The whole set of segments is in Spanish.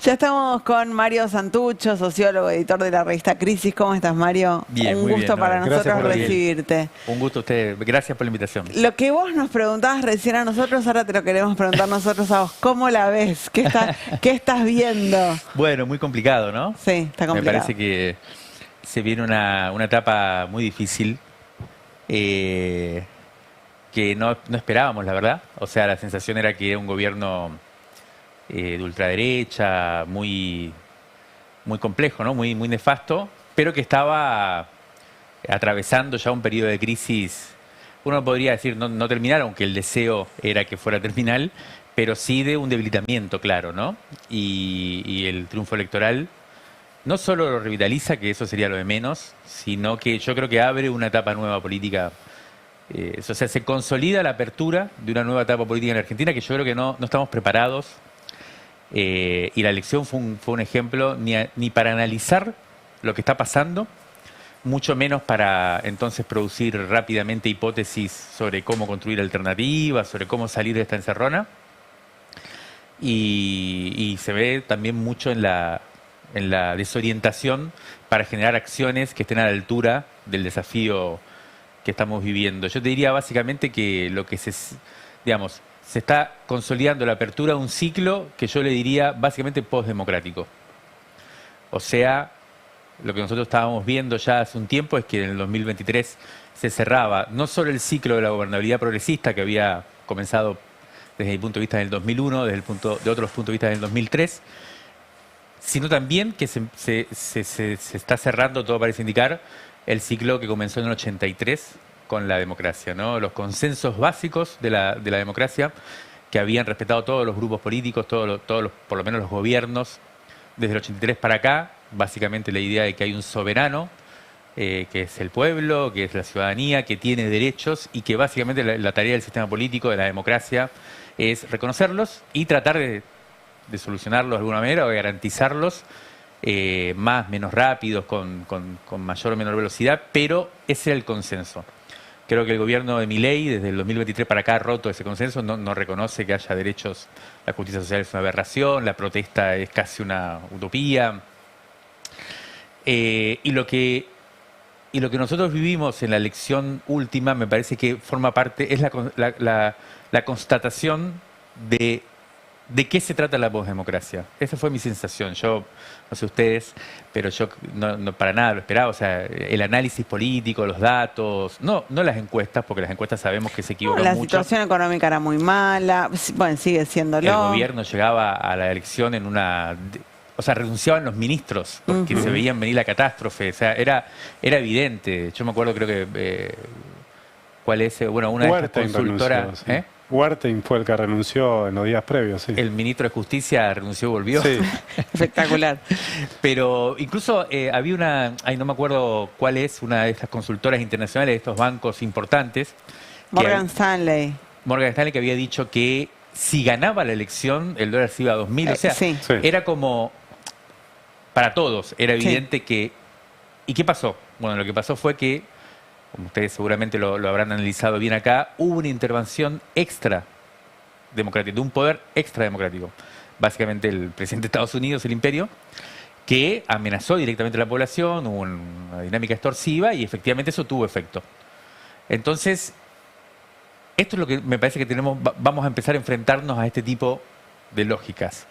Ya estamos con Mario Santucho, sociólogo, editor de la revista Crisis. ¿Cómo estás, Mario? Bien, Un muy gusto bien, para Nora. nosotros Gracias por recibirte. Un gusto a usted. Gracias por la invitación. Lo que vos nos preguntabas recién a nosotros, ahora te lo queremos preguntar nosotros a vos. ¿Cómo la ves? ¿Qué estás viendo? Bueno, muy complicado, ¿no? Sí, está complicado. Me parece que se viene una etapa muy difícil que no esperábamos, la verdad. O sea, la sensación era que era un gobierno de ultraderecha, muy complejo, ¿no? Muy nefasto, pero que estaba atravesando ya un periodo de crisis. Uno podría decir, no terminar, aunque el deseo era que fuera terminal, pero sí de un debilitamiento, claro, ¿no? Y el triunfo electoral no solo lo revitaliza, que eso sería lo de menos, sino que yo creo que abre una etapa nueva política. O sea, se consolida la apertura de una nueva etapa política en Argentina que yo creo que no estamos preparados. Y la elección fue un ejemplo ni para analizar lo que está pasando, mucho menos para entonces producir rápidamente hipótesis sobre cómo construir alternativas, sobre cómo salir de esta encerrona. Y se ve también mucho en la desorientación para generar acciones que estén a la altura del desafío que estamos viviendo. Yo te diría básicamente que digamos, se está consolidando la apertura de un ciclo que yo le diría básicamente postdemocrático. O sea, lo que nosotros estábamos viendo ya hace un tiempo es que en el 2023 se cerraba no solo el ciclo de la gobernabilidad progresista que había comenzado desde mi punto de vista en el 2001, de otros puntos de vista en el 2003, sino también que se está cerrando, todo parece indicar, el ciclo que comenzó en el 83 con la democracia, ¿no? Los consensos básicos de la democracia que habían respetado todos los grupos políticos, por lo menos los gobiernos, desde el 83 para acá, básicamente la idea de que hay un soberano, que es el pueblo, que es la ciudadanía, que tiene derechos y que básicamente la tarea del sistema político, de la democracia, es reconocerlos y tratar de solucionarlos de alguna manera o de garantizarlos menos rápidos, con mayor o menor velocidad, pero ese era el consenso. Creo que el gobierno de Milei, desde el 2023 para acá, ha roto ese consenso, no reconoce que haya derechos, la justicia social es una aberración, la protesta es casi una utopía. Y lo que nosotros vivimos en la elección última, me parece que forma parte, es la constatación de qué se trata la posdemocracia. Esa fue mi sensación. Yo, no sé ustedes, pero yo no para nada lo esperaba. O sea, el análisis político, los datos, no las encuestas, porque las encuestas sabemos que se equivocan La mucho. situación económica era muy mala, bueno, sigue siéndolo. El gobierno llegaba a la elección en o sea, renunciaban los ministros porque se veían venir la catástrofe. O sea, era evidente. Yo me acuerdo, creo que ¿cuál es? Bueno, una de estas consultoras. Sí. Huertain fue el que renunció en los días previos, sí. El ministro de Justicia renunció y volvió. Sí. Espectacular. Pero incluso había no me acuerdo cuál es, una de estas consultoras internacionales, de estos bancos importantes. Morgan Stanley. Morgan Stanley, que había dicho que si ganaba la elección, el dólar se iba a 2.000. O sea, sí. Era como, para todos, era evidente que... ¿Y qué pasó? Bueno, lo que pasó fue que, como ustedes seguramente lo habrán analizado bien acá, hubo una intervención extra democrática, de un poder extra democrático. Básicamente el presidente de Estados Unidos, el imperio, que amenazó directamente a la población, hubo una dinámica extorsiva y efectivamente eso tuvo efecto. Entonces, esto es lo que me parece que vamos a empezar a enfrentarnos a este tipo de lógicas.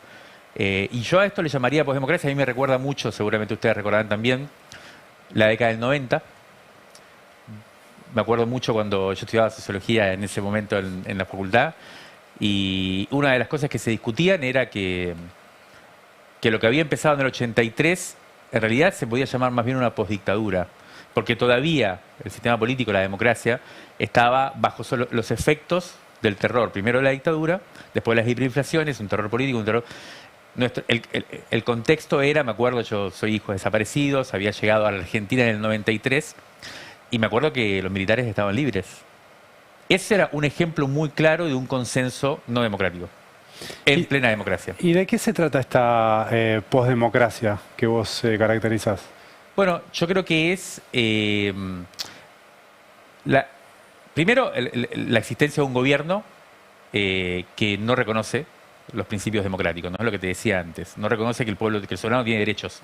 Y yo a esto le llamaría posdemocracia. A mí me recuerda mucho, seguramente ustedes recordarán también, la década del 90. Me acuerdo mucho cuando yo estudiaba sociología en ese momento en la facultad, y una de las cosas que se discutían era que lo que había empezado en el 83 en realidad se podía llamar más bien una posdictadura, porque todavía el sistema político, la democracia, estaba bajo los efectos del terror. Primero la dictadura, después las hiperinflaciones, un terror político, un terror... El contexto era, me acuerdo, yo soy hijo de desaparecidos, había llegado a la Argentina en el 93, y me acuerdo que los militares estaban libres. Ese era un ejemplo muy claro de un consenso no democrático, en plena democracia. ¿Y de qué se trata esta posdemocracia que vos caracterizás? Bueno, yo creo que es, primero, la existencia de un gobierno que no reconoce los principios democráticos, ¿no? Es lo que te decía antes. No reconoce que que el soberano tiene derechos.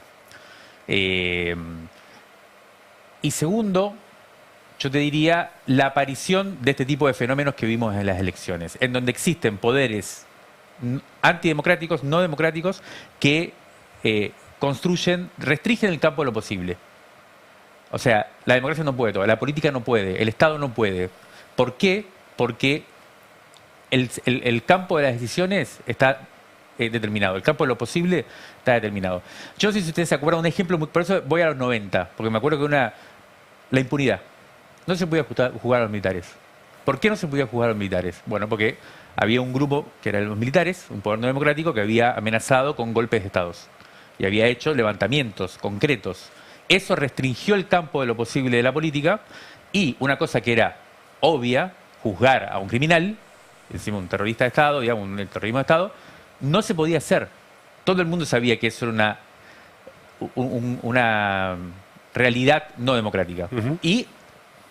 Y segundo, yo te diría la aparición de este tipo de fenómenos que vimos en las elecciones, en donde existen poderes antidemocráticos, no democráticos, que restringen el campo de lo posible. O sea, la democracia no puede todo, la política no puede, el Estado no puede. ¿Por qué? Porque el campo de las decisiones está determinado, el campo de lo posible está determinado. Yo no sé si ustedes se acuerdan un ejemplo, por eso voy a los 90, porque me acuerdo que la impunidad. No se podía jugar a los militares. ¿Por qué no se podía jugar a los militares? Bueno, porque había un grupo, que eran los militares, un poder no democrático, que había amenazado con golpes de estados. Y había hecho levantamientos concretos. Eso restringió el campo de lo posible de la política y una cosa que era obvia, juzgar a un criminal, encima un terrorista de Estado, digamos, el terrorismo de Estado, no se podía hacer. Todo el mundo sabía que eso era una realidad no democrática. Ujú. Y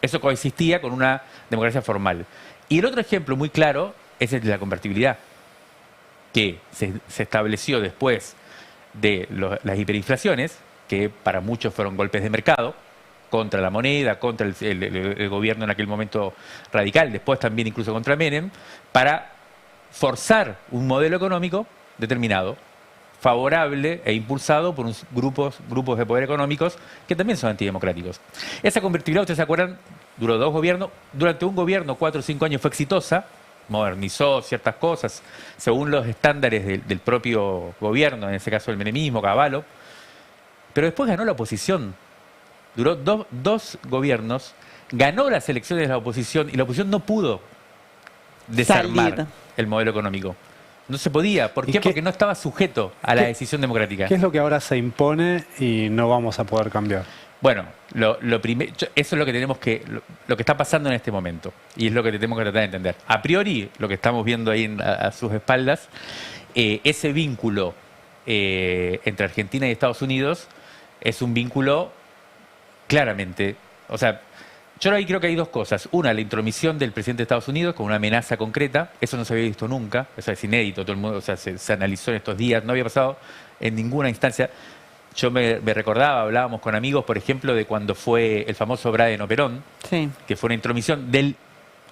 eso coexistía con una democracia formal. Y el otro ejemplo muy claro es el de la convertibilidad, que se estableció después de las hiperinflaciones, que para muchos fueron golpes de mercado, contra la moneda, contra el gobierno en aquel momento radical, después también incluso contra Menem, para forzar un modelo económico determinado, favorable e impulsado por grupos de poder económicos que también son antidemocráticos. Esa convertibilidad, ustedes se acuerdan, duró 2 gobiernos. Durante un gobierno, 4 o 5 años, fue exitosa, modernizó ciertas cosas según los estándares del propio gobierno, en ese caso el menemismo, Cavallo, pero después ganó la oposición. Duró dos gobiernos, ganó las elecciones de la oposición y la oposición no pudo desarmar Salir. el modelo económico. No se podía. ¿Por ¿Y qué? qué- Porque no estaba sujeto a la qué- decisión democrática. ¿Qué es lo que ahora se impone y no vamos a poder cambiar? Bueno, eso es lo que tenemos lo que está pasando en este momento y es lo que tenemos que tratar de entender. A priori, lo que estamos viendo ahí a sus espaldas, ese vínculo entre Argentina y Estados Unidos es un vínculo claramente, o sea, yo ahí creo que hay 2 cosas. Una, la intromisión del presidente de Estados Unidos con una amenaza concreta. Eso no se había visto nunca. Eso es inédito. Todo el mundo, o sea, se analizó en estos días. No había pasado en ninguna instancia. Yo me recordaba, hablábamos con amigos, por ejemplo, de cuando fue el famoso Braden-Operón, Sí. que fue una intromisión del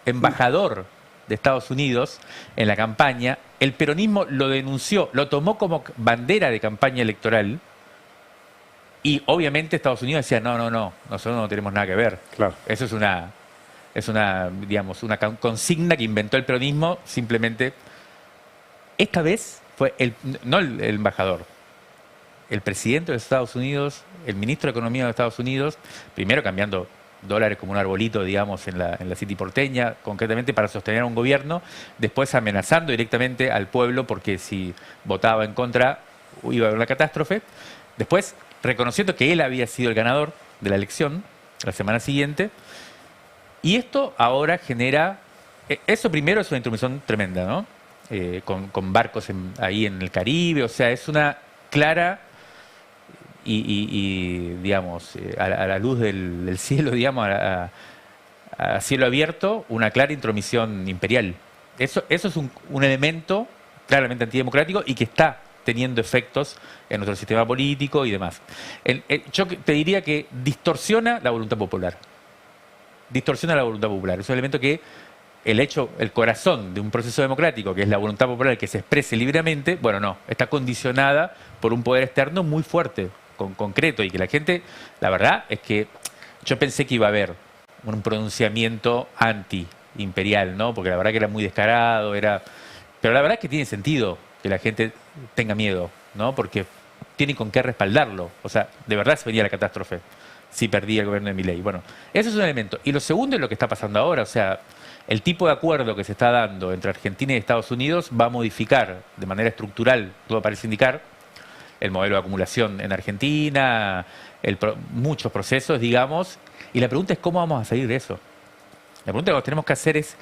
embajador de Estados Unidos en la campaña. El peronismo lo denunció, lo tomó como bandera de campaña electoral. Y obviamente Estados Unidos decía, no, nosotros no tenemos nada que ver. Claro. Eso es digamos, una consigna que inventó el peronismo simplemente. Esta vez fue no el embajador, el presidente de Estados Unidos, el ministro de Economía de Estados Unidos, primero cambiando dólares como un arbolito, digamos, en la City porteña, concretamente para sostener a un gobierno, después amenazando directamente al pueblo porque si votaba en contra iba a haber una catástrofe. Después reconociendo que él había sido el ganador de la elección la semana siguiente. Y esto ahora genera... Eso primero es una intromisión tremenda, ¿no? Con barcos ahí en el Caribe, o sea, es una clara digamos, a la luz del cielo, digamos, a cielo abierto, una clara intromisión imperial. Eso es un elemento claramente antidemocrático y que está teniendo efectos en nuestro sistema político y demás. Yo te diría que distorsiona la voluntad popular. Distorsiona la voluntad popular. Es un elemento que el corazón de un proceso democrático, que es la voluntad popular que se exprese libremente, bueno, no, está condicionada por un poder externo muy fuerte, concreto, y que la gente, la verdad es que yo pensé que iba a haber un pronunciamiento anti-imperial, ¿no? Porque la verdad que era muy descarado, pero la verdad es que tiene sentido que la gente tenga miedo, ¿no? Porque tiene con qué respaldarlo. O sea, de verdad se venía la catástrofe si perdía el gobierno de Milei. Bueno, eso es un elemento. Y lo segundo es lo que está pasando ahora. O sea, el tipo de acuerdo que se está dando entre Argentina y Estados Unidos va a modificar de manera estructural, todo parece indicar, el modelo de acumulación en Argentina, muchos procesos, digamos. Y la pregunta es cómo vamos a salir de eso. La pregunta que tenemos que hacer es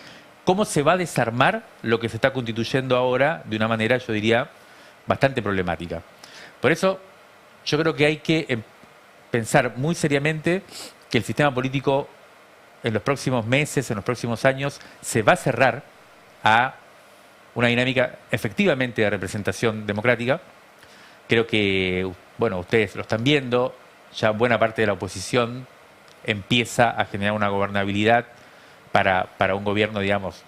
cómo se va a desarmar lo que se está constituyendo ahora de una manera, yo diría, bastante problemática. Por eso, yo creo que hay que pensar muy seriamente que el sistema político en los próximos meses, en los próximos años, se va a cerrar a una dinámica efectivamente de representación democrática. Creo que, bueno, ustedes lo están viendo, ya buena parte de la oposición empieza a generar una gobernabilidad para un gobierno, digamos,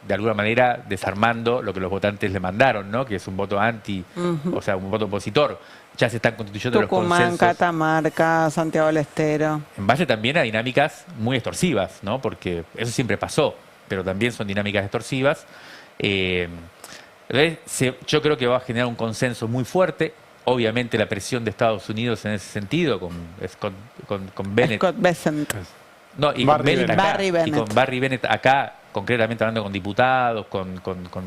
de alguna manera desarmando lo que los votantes le mandaron, ¿no? Que es un voto anti, o sea, un voto opositor. Ya se están constituyendo los Tucumán, consensos. Catamarca, Santiago del Estero. En base también a dinámicas muy extorsivas, ¿no? Porque eso siempre pasó, pero también son dinámicas extorsivas. Entonces, yo creo que va a generar un consenso muy fuerte. Obviamente la presión de Estados Unidos en ese sentido, con Bennett. Scott Bessent. No, y Barry con Bennett Bennett. acá, Barry y Bennett. con Barry Bennett acá, concretamente hablando con diputados, con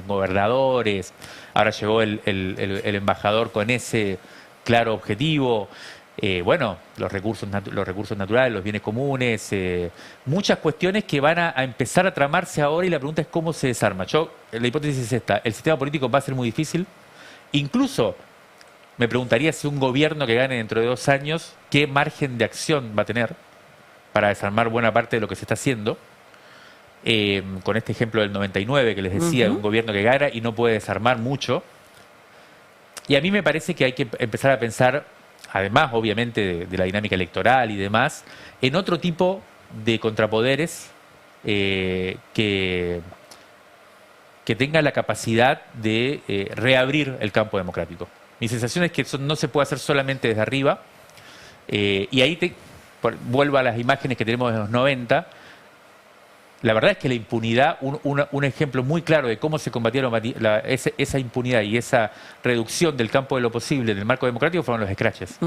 gobernadores. Ahora llegó el embajador con ese claro objetivo. Bueno, los recursos naturales, los bienes comunes, muchas cuestiones que van a empezar a tramarse ahora y la pregunta es cómo se desarma. La hipótesis es esta, el sistema político va a ser muy difícil, incluso me preguntaría si un gobierno que gane dentro de 2 años, qué margen de acción va a tener para desarmar buena parte de lo que se está haciendo. Con este ejemplo del 99 que les decía, de un gobierno que gana y no puede desarmar mucho. Y a mí me parece que hay que empezar a pensar, además obviamente de la dinámica electoral y demás, en otro tipo de contrapoderes que tengan la capacidad de reabrir el campo democrático. Mi sensación es que eso no se puede hacer solamente desde arriba, y ahí vuelvo a las imágenes que tenemos de los 90. La verdad es que la impunidad, un ejemplo muy claro de cómo se combatía esa impunidad y esa reducción del campo de lo posible en el marco democrático fueron los scratches,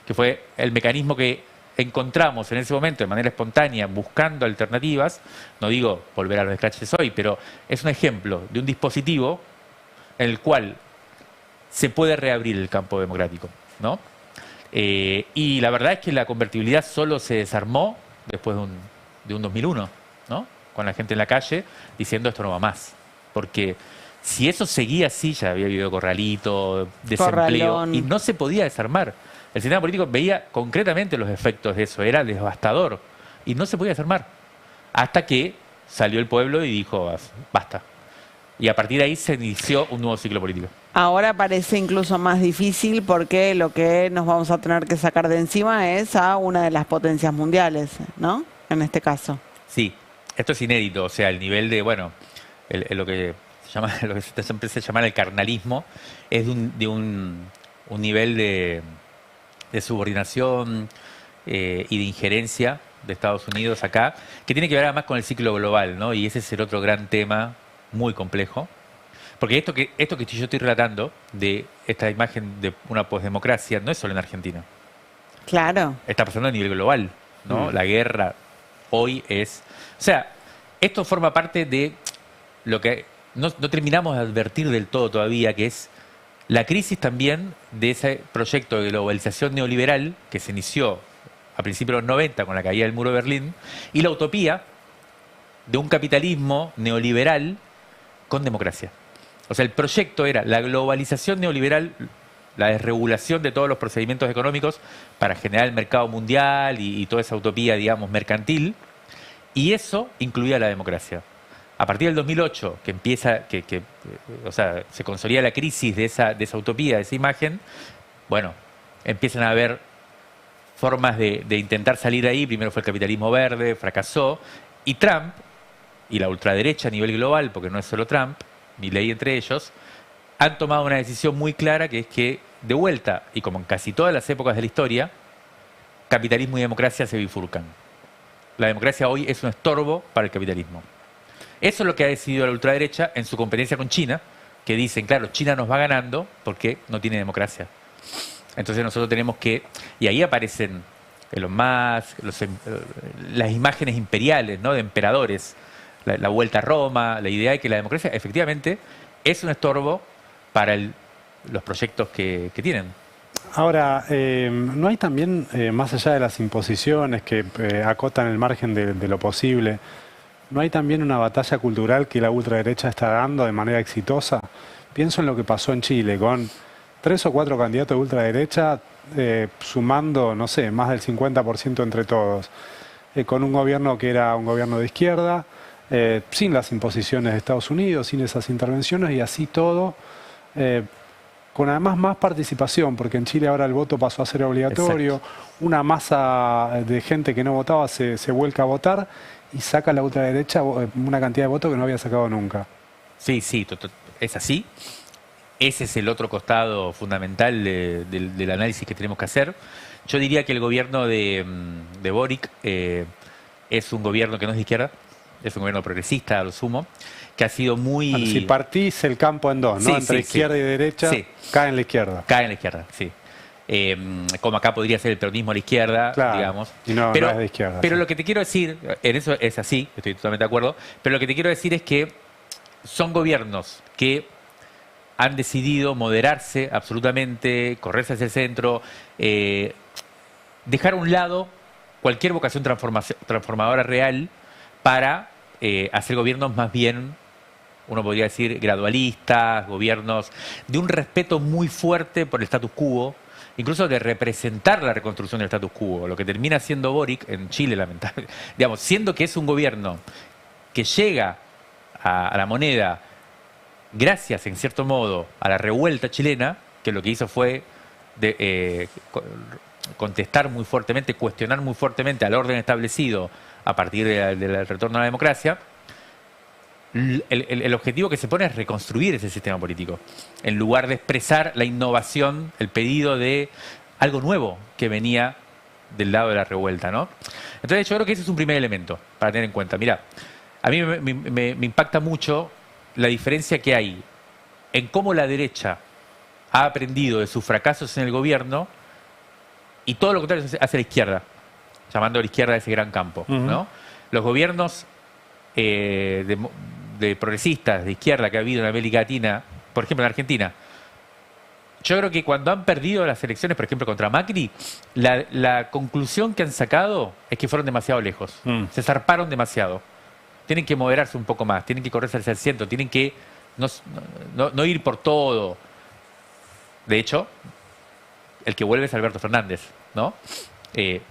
que fue el mecanismo que encontramos en ese momento de manera espontánea, buscando alternativas. No digo volver a los scratches hoy, pero es un ejemplo de un dispositivo en el cual se puede reabrir el campo democrático, ¿no? Y la verdad es que la convertibilidad solo se desarmó después de un 2001, ¿no? Con la gente en la calle diciendo esto no va más. Porque si eso seguía así, ya había habido corralito, desempleo, Corralón. y no se podía desarmar. El sistema político veía concretamente los efectos de eso, era devastador, y no se podía desarmar. Hasta que salió el pueblo y dijo, basta. Y a partir de ahí se inició un nuevo ciclo político. Ahora parece incluso más difícil porque lo que nos vamos a tener que sacar de encima es a una de las potencias mundiales, ¿no? En este caso. Sí, esto es inédito, o sea, el nivel de, bueno, lo que se llama, lo que se empieza a llamar el carnalismo, es de un nivel de subordinación y de injerencia de Estados Unidos acá, que tiene que ver además con el ciclo global, ¿no? Y ese es el otro gran tema muy complejo. Porque esto que yo estoy relatando, de esta imagen de una posdemocracia, no es solo en Argentina. Claro. Está pasando a nivel global, ¿no? La guerra hoy es... O sea, esto forma parte de lo que no terminamos de advertir del todo todavía, que es la crisis también de ese proyecto de globalización neoliberal que se inició a principios de los 90 con la caída del muro de Berlín, y la utopía de un capitalismo neoliberal con democracia. O sea, el proyecto era la globalización neoliberal, la desregulación de todos los procedimientos económicos para generar el mercado mundial y toda esa utopía, digamos, mercantil, y eso incluía la democracia. A partir del 2008, que empieza, o sea, se consolida la crisis de esa utopía, de esa imagen, bueno, empiezan a haber formas de intentar salir de ahí. Primero fue el capitalismo verde, fracasó, y Trump, y la ultraderecha a nivel global, porque no es solo Trump, Milei entre ellos, han tomado una decisión muy clara, que es que, de vuelta, y como en casi todas las épocas de la historia, capitalismo y democracia se bifurcan. La democracia hoy es un estorbo para el capitalismo. Eso es lo que ha decidido la ultraderecha en su competencia con China, que dicen, claro, China nos va ganando porque no tiene democracia. Entonces nosotros tenemos que... Y ahí aparecen Elon Musk, las imágenes imperiales, ¿no? De emperadores, la vuelta a Roma, la idea de que la democracia efectivamente es un estorbo para los proyectos que tienen. Ahora, ¿no hay también, más allá de las imposiciones que acotan el margen de lo posible, no hay también una batalla cultural que la ultraderecha está dando de manera exitosa? Pienso en lo que pasó en Chile, con 3 o 4 candidatos de ultraderecha sumando, no sé, más del 50% entre todos, con un gobierno que era un gobierno de izquierda, sin las imposiciones de Estados Unidos, sin esas intervenciones, y así todo, con además más participación, porque en Chile ahora el voto pasó a ser obligatorio, una masa de gente que no votaba se vuelca a votar y saca a la ultraderecha una cantidad de votos que no había sacado nunca. Sí, sí, es así. Ese es el otro costado fundamental del análisis que tenemos que hacer. Yo diría que el gobierno de Boric es un gobierno que no es de izquierda, es un gobierno progresista a lo sumo, que ha sido muy... Bueno, si partís el campo en dos, ¿no? Sí, Entre izquierda y derecha, cae en la izquierda. Cae en la izquierda, sí. Como acá podría ser el peronismo a la izquierda, claro, digamos. Y no, pero, no es de izquierda. Pero sí. lo que te quiero decir, en eso es así, estoy totalmente de acuerdo, pero lo que te quiero decir es que son gobiernos que han decidido moderarse absolutamente, correrse hacia el centro, dejar a un lado cualquier vocación transformadora real para hacer gobiernos más bien, uno podría decir, gradualistas, gobiernos de un respeto muy fuerte por el status quo, incluso de representar la reconstrucción del status quo, lo que termina siendo Boric en Chile, lamentablemente, digamos, siendo que es un gobierno que llega a la moneda gracias, en cierto modo, a la revuelta chilena, que lo que hizo fue contestar muy fuertemente, cuestionar muy fuertemente al orden establecido a partir del retorno a la democracia. El objetivo que se pone es reconstruir ese sistema político, en lugar de expresar la innovación, el pedido de algo nuevo que venía del lado de la revuelta, ¿no? Entonces yo creo que ese es un primer elemento para tener en cuenta. Mira, a mí me impacta mucho la diferencia que hay en cómo la derecha ha aprendido de sus fracasos en el gobierno y todo lo contrario hace la izquierda, llamando a la izquierda a ese gran campo, ¿no? Los gobiernos de progresistas, de izquierda que ha habido en América Latina, por ejemplo en Argentina, yo creo que cuando han perdido las elecciones, por ejemplo contra Macri, la conclusión que han sacado es que fueron demasiado lejos, se zarparon demasiado. Tienen que moderarse un poco más, tienen que correrse hacia el centro, tienen que no ir por todo. De hecho, el que vuelve es Alberto Fernández, ¿no?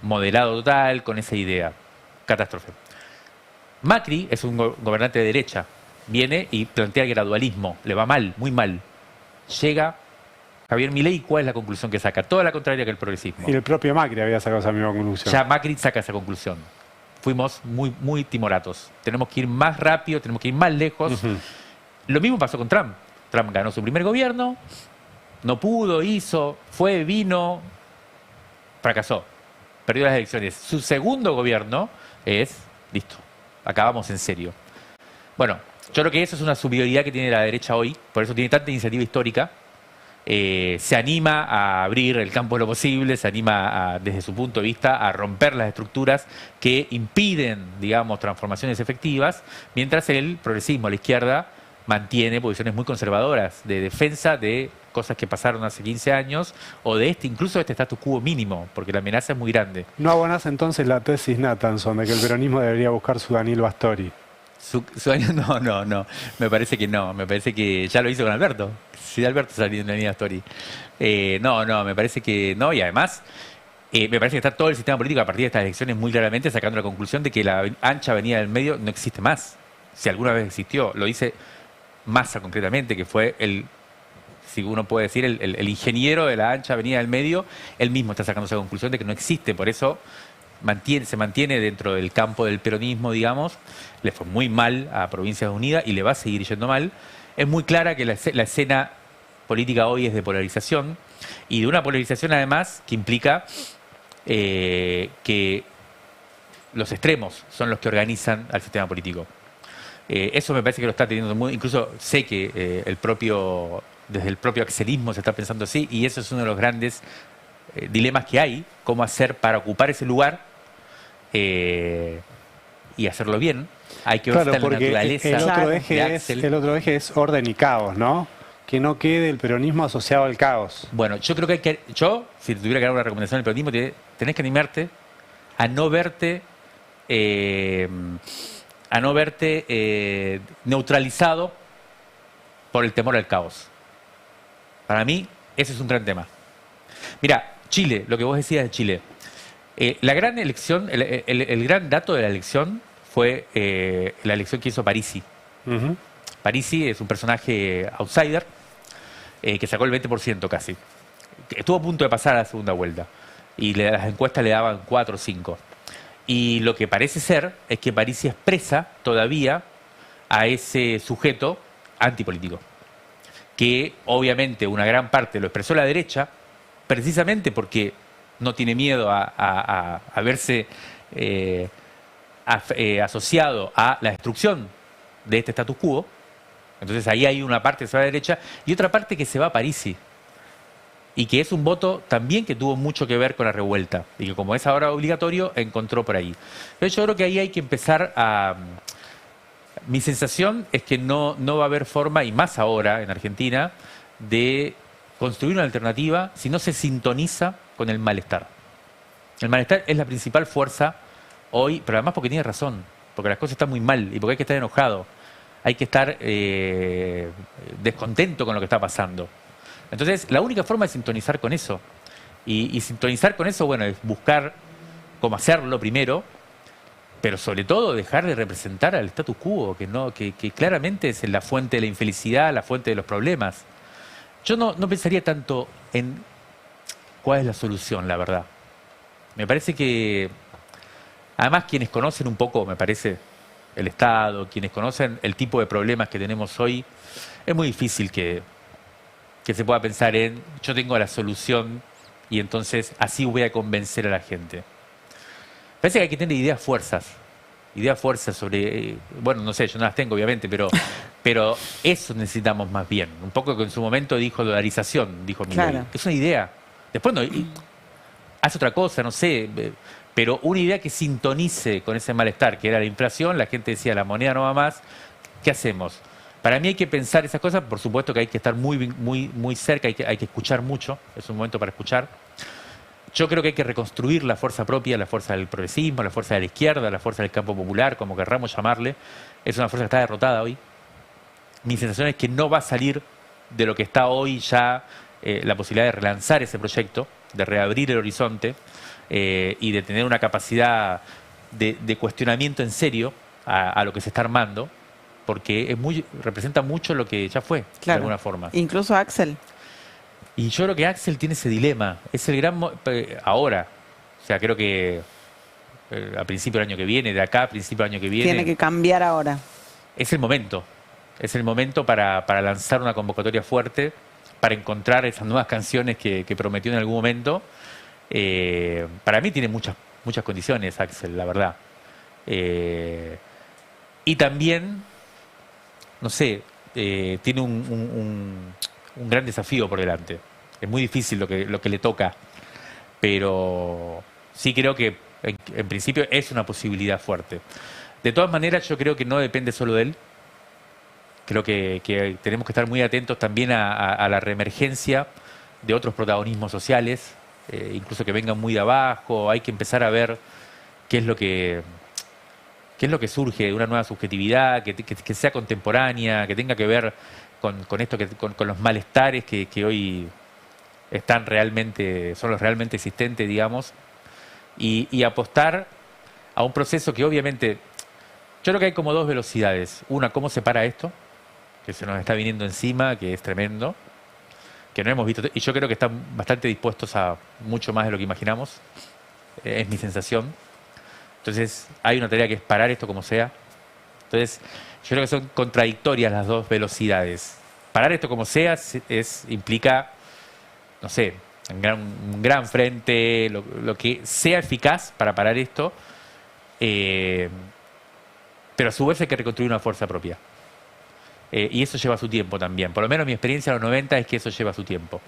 Moderado total, con esa idea. Catástrofe. Macri es un gobernante de derecha. Viene y plantea el gradualismo. Le va mal, muy mal. Llega Javier Milei y ¿cuál es la conclusión que saca? Toda la contraria que el progresismo. Y el propio Macri había sacado esa misma conclusión. Ya Macri saca esa conclusión. Fuimos muy, muy timoratos. Tenemos que ir más rápido, tenemos que ir más lejos. Lo mismo pasó con Trump. Trump ganó su primer gobierno, no pudo, hizo, fue, vino, fracasó. Perdió las elecciones. Su segundo gobierno es, listo, acabamos en serio. Bueno, yo creo que eso es una superioridad que tiene la derecha hoy, por eso tiene tanta iniciativa histórica. Se anima a abrir el campo de lo posible, se anima desde su punto de vista a romper las estructuras que impiden, digamos, transformaciones efectivas, mientras el progresismo, la izquierda, mantiene posiciones muy conservadoras de defensa de cosas que pasaron hace 15 años o de incluso de este status quo mínimo, porque la amenaza es muy grande. ¿No abonás entonces la tesis Nathanson de que el peronismo debería buscar su Danilo Astori? No, me parece que no, me parece que ya lo hizo con Alberto. Si Alberto salió en la línea Astori. No, me parece que no, y además me parece que está todo el sistema político a partir de estas elecciones muy claramente sacando la conclusión de que la ancha avenida del medio no existe más. Si alguna vez existió, lo dice Massa concretamente, que fue si uno puede decir, el ingeniero de la ancha avenida del medio, él mismo está sacando esa conclusión de que no existe, por eso se mantiene dentro del campo del peronismo, digamos. Le fue muy mal a Provincias Unidas y le va a seguir yendo mal. Es muy clara que la escena política hoy es de polarización, y de una polarización además que implica que los extremos son los que organizan al sistema político. Eso me parece que lo está teniendo muy... Incluso sé que desde el propio axelismo se está pensando así, y eso es uno de los grandes dilemas que hay, cómo hacer para ocupar ese lugar y hacerlo bien. Hay que ver la naturaleza. El otro eje es orden y caos, ¿no? Que no quede el peronismo asociado al caos. Bueno, yo creo que si tuviera que dar una recomendación al peronismo, tenés que animarte a no verte neutralizado por el temor al caos. Para mí, ese es un gran tema. Mira, Chile, lo que vos decías de Chile. La gran elección, el gran dato de la elección fue la elección que hizo Parisi. Ujú. Parisi es un personaje outsider que sacó el 20% casi. Estuvo a punto de pasar a la segunda vuelta y las encuestas le daban 4 o 5. Y lo que parece ser es que Parisi expresa todavía a ese sujeto antipolítico, que obviamente una gran parte lo expresó la derecha, precisamente porque no tiene miedo a verse asociado a la destrucción de este status quo. Entonces ahí hay una parte que se va a la derecha y otra parte que se va a Parisi. Y que es un voto también que tuvo mucho que ver con la revuelta. Y que como es ahora obligatorio, encontró por ahí. Pero yo creo que ahí hay que empezar a... Mi sensación es que no va a haber forma, y más ahora en Argentina, de construir una alternativa si no se sintoniza con el malestar. El malestar es la principal fuerza hoy, pero además porque tiene razón, porque las cosas están muy mal y porque hay que estar enojado, hay que estar descontento con lo que está pasando. Entonces, la única forma es sintonizar con eso. Y sintonizar con eso, bueno, es buscar cómo hacerlo primero, pero sobre todo dejar de representar al status quo, que claramente es la fuente de la infelicidad, la fuente de los problemas. Yo no pensaría tanto en cuál es la solución, la verdad. Me parece que, además, quienes conocen un poco, me parece, el Estado, quienes conocen el tipo de problemas que tenemos hoy, es muy difícil que se pueda pensar en yo tengo la solución y entonces así voy a convencer a la gente. Parece que hay que tener ideas fuerzas sobre, bueno, no sé, yo no las tengo obviamente, pero eso necesitamos más bien. Un poco que en su momento dijo dolarización, dijo Milei. Claro. Es una idea. Después no, hace otra cosa, no sé, pero una idea que sintonice con ese malestar, que era la inflación, la gente decía la moneda no va más, ¿qué hacemos? Para mí hay que pensar esas cosas, por supuesto que hay que estar muy cerca, hay que escuchar mucho, es un momento para escuchar. Yo creo que hay que reconstruir la fuerza propia, la fuerza del progresismo, la fuerza de la izquierda, la fuerza del campo popular, como querramos llamarle. Es una fuerza que está derrotada hoy. Mi sensación es que no va a salir de lo que está hoy ya la posibilidad de relanzar ese proyecto, de reabrir el horizonte y de tener una capacidad de cuestionamiento en serio a lo que se está armando, porque representa mucho lo que ya fue, Claro. de alguna forma. Incluso Axel. Y yo creo que Axel tiene ese dilema. Es el gran... ahora. O sea, creo que a principio del año que viene, de acá a principio del año que viene... Tiene que cambiar ahora. Es el momento. Es el momento para lanzar una convocatoria fuerte, para encontrar esas nuevas canciones que prometió en algún momento. Para mí tiene muchas condiciones, Axel, la verdad. Y también, no sé, tiene un gran desafío por delante. Es muy difícil lo que le toca, pero sí creo que en principio es una posibilidad fuerte. De todas maneras, yo creo que no depende solo de él. Creo que tenemos que estar muy atentos también a la reemergencia de otros protagonismos sociales, incluso que vengan muy de abajo. Hay que empezar a ver qué es lo que surge de una nueva subjetividad, que sea contemporánea, que tenga que ver con esto, con los malestares que hoy son los realmente existentes, digamos, y apostar a un proceso que obviamente, yo creo que hay como dos velocidades. Una, cómo se para esto, que se nos está viniendo encima, que es tremendo, que no hemos visto, y yo creo que están bastante dispuestos a mucho más de lo que imaginamos, es mi sensación. Entonces, hay una tarea que es parar esto como sea. Entonces, yo creo que son contradictorias las dos velocidades. Parar esto como sea implica, no sé, un gran frente, lo que sea eficaz para parar esto, pero a su vez hay que reconstruir una fuerza propia. Y eso lleva su tiempo también. Por lo menos mi experiencia en los 90 es que eso lleva su tiempo.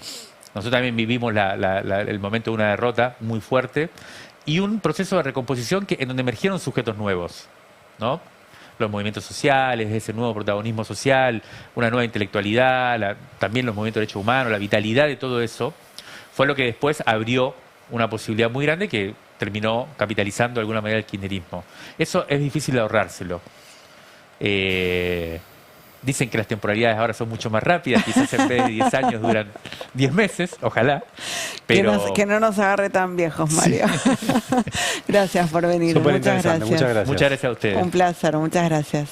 Nosotros también vivimos el momento de una derrota muy fuerte y un proceso de recomposición en donde emergieron sujetos nuevos, ¿no? Los movimientos sociales, ese nuevo protagonismo social, una nueva intelectualidad, también los movimientos de derechos humanos, la vitalidad de todo eso, fue lo que después abrió una posibilidad muy grande que terminó capitalizando de alguna manera el kirchnerismo. Eso es difícil de ahorrárselo. Dicen que las temporalidades ahora son mucho más rápidas, quizás en vez de 10 años duran 10 meses, ojalá. Pero Que no nos agarre tan viejos, Mario. Gracias por venir. Súper Muchas interesante, gracias. muchas gracias. muchas gracias a ustedes. Un placer, muchas gracias.